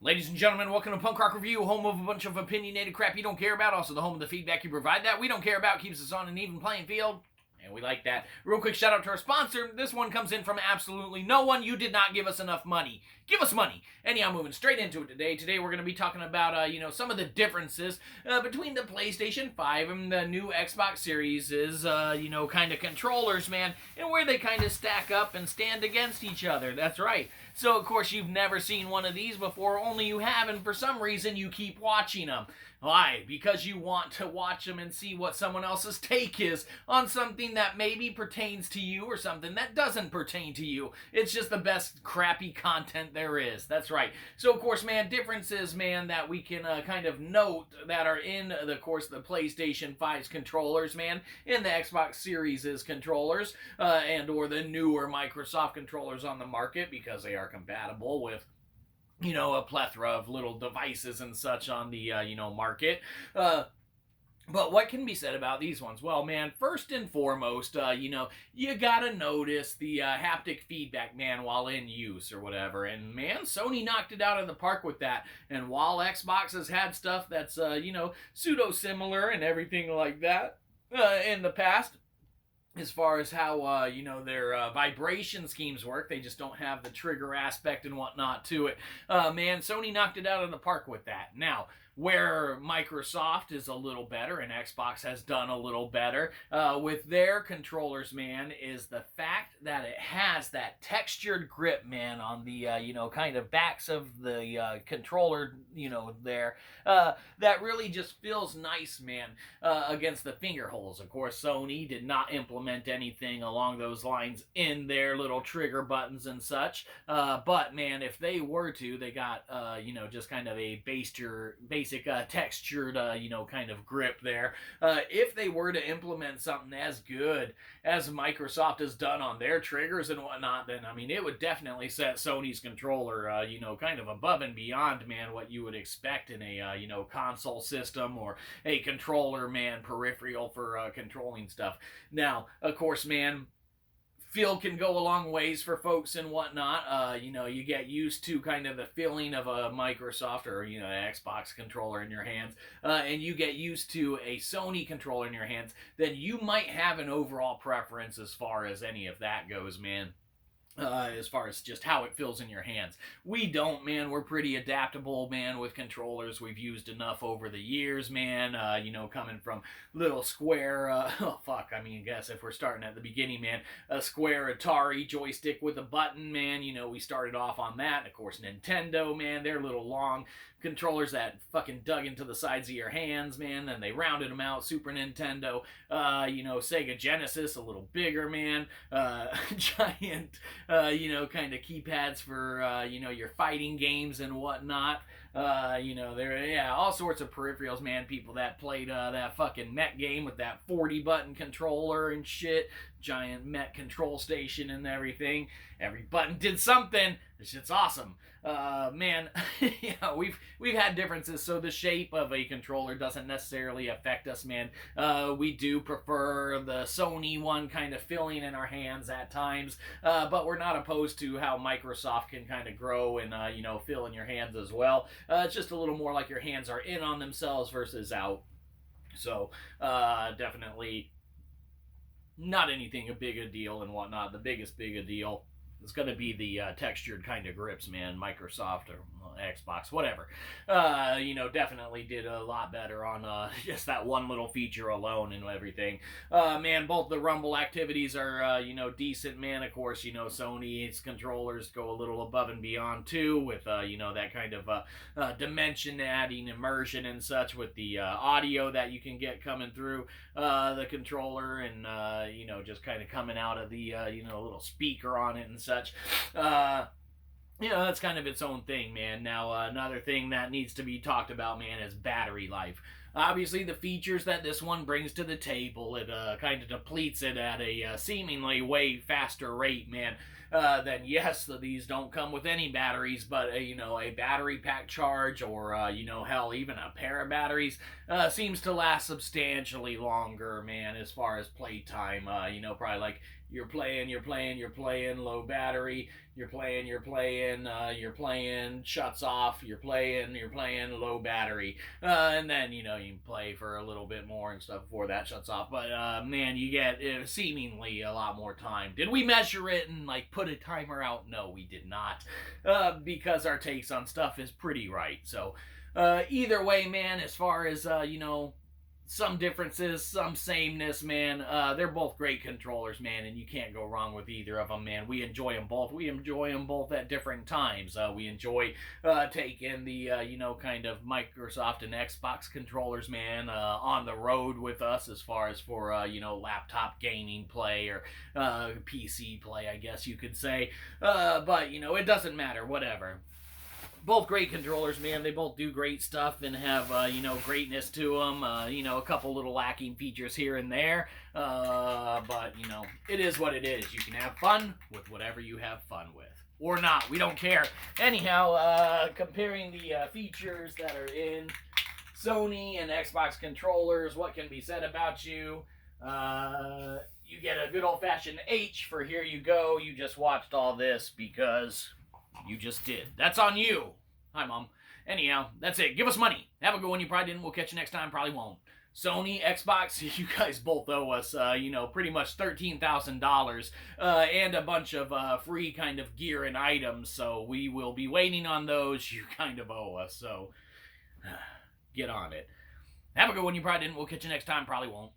Ladies and gentlemen, welcome to Punk Rock Review, home of a bunch of opinionated crap you don't care about, also the home of the feedback you provide that we don't care about, keeps us on an even playing field, and we like that. Real quick shout out to our sponsor. This one comes in from absolutely no one. You did not give us enough money. Give us money. Anyhow, moving straight into it today. Today we're going to be talking about, some of the differences between the PlayStation 5 and the new Xbox Series kind of controllers, man, and where they kind of stack up and stand against each other. That's right. So, of course, you've never seen one of these before, only you have, and for some reason you keep watching them. Why? Because you want to watch them and see what someone else's take is on something that maybe pertains to you or something that doesn't pertain to you. It's just the best crappy content there is. That's right. So, of course, man, differences, man, that we can kind of note that are in, the PlayStation 5's controllers, man, in the Xbox Series' controllers, and or the newer Microsoft controllers on the market because they are compatible with a plethora of little devices and such on the, market. But what can be said about these ones? Well, man, first and foremost, you gotta notice the haptic feedback, man, while in use or whatever. And, man, Sony knocked it out of the park with that. And while Xbox has had stuff that's, pseudo-similar and everything like that in the past, as far as how their vibration schemes work, they just don't have the trigger aspect and whatnot to it. Man, Sony knocked it out of the park with that. Now, where Microsoft is a little better and Xbox has done a little better with their controllers, man, is the fact that it has that textured grip, man, on the kind of backs of the controller, there, that really just feels nice, man, against the finger holes. Of course, Sony did not implement anything along those lines in their little trigger buttons and such, but, man, if they were to, they got just kind of a basic textured kind of grip there. If they were to implement something as good as Microsoft has done on their triggers and whatnot, then I mean it would definitely set Sony's controller kind of above and beyond, man, what you would expect in a console system or a controller, man, peripheral for controlling stuff. Now, of course, man, feel can go a long ways for folks and whatnot. You get used to kind of the feeling of a Microsoft or, an Xbox controller in your hands, and you get used to a Sony controller in your hands, then you might have an overall preference as far as any of that goes, man. As far as just how it feels in your hands. We don't, man. We're pretty adaptable, man, with controllers. We've used enough over the years, man, coming from little square, I guess if we're starting at the beginning, man, a square Atari joystick with a button, man, we started off on that. And of course, Nintendo, man, they're little long controllers that fucking dug into the sides of your hands, man, then they rounded them out. Super Nintendo, Sega Genesis, a little bigger, man, giant, kind of keypads for, your fighting games and whatnot. All sorts of peripherals, man. People that played that fucking Met game with that 40 button controller and shit, giant Met control station and everything. Every button did something. This shit's awesome. Man, we've had differences, so the shape of a controller doesn't necessarily affect us, man. We do prefer the Sony one kind of feeling in our hands at times, but we're not opposed to how Microsoft can kind of grow and feel in your hands as well. It's just a little more like your hands are in on themselves versus out. So definitely not anything a big a deal and whatnot. The biggest big a deal is going to be the textured kind of grips, man. Microsoft or Xbox, whatever. Definitely did a lot better on just that one little feature alone and everything. Man, both the rumble activities are, decent, man. Of course, Sony's controllers go a little above and beyond, too, with, that kind of dimension adding immersion and such with the audio that you can get coming through the controller and, just kind of coming out of the, little speaker on it and such. That's kind of its own thing, man. Now, another thing that needs to be talked about, man, is battery life. Obviously, the features that this one brings to the table, it kind of depletes it at a seemingly way faster rate, man. Then yes, these don't come with any batteries, but a battery pack charge or hell, even a pair of batteries seems to last substantially longer, man, as far as playtime. Probably like you're playing, low battery, you're playing, shuts off, you're playing, low battery, and then, you can play for a little bit more and stuff before that shuts off, but, man, you get seemingly a lot more time. Did we measure it and, put a timer out? No, we did not, because our takes on stuff is pretty right, so, either way, man, as far as, some differences, some sameness, man. They're both great controllers, man, and you can't go wrong with either of them, man. We enjoy them both. We enjoy them both at different times. We enjoy taking the, kind of Microsoft and Xbox controllers, man, on the road with us as far as for, laptop gaming play or PC play, I guess you could say. But, it doesn't matter, whatever. Both great controllers, man. They both do great stuff and have, greatness to them. A couple little lacking features here and there. But, it is what it is. You can have fun with whatever you have fun with. Or not. We don't care. Anyhow, comparing the features that are in Sony and Xbox controllers, what can be said about you? You get a good old-fashioned H for here you go. You just watched all this because... you just did. That's on you. Hi, Mom. Anyhow, that's it. Give us money. Have a good one. You probably didn't. We'll catch you next time. Probably won't. Sony, Xbox, you guys both owe us, pretty much $13,000 and a bunch of free kind of gear and items. So we will be waiting on those. You kind of owe us. So get on it. Have a good one. You probably didn't. We'll catch you next time. Probably won't.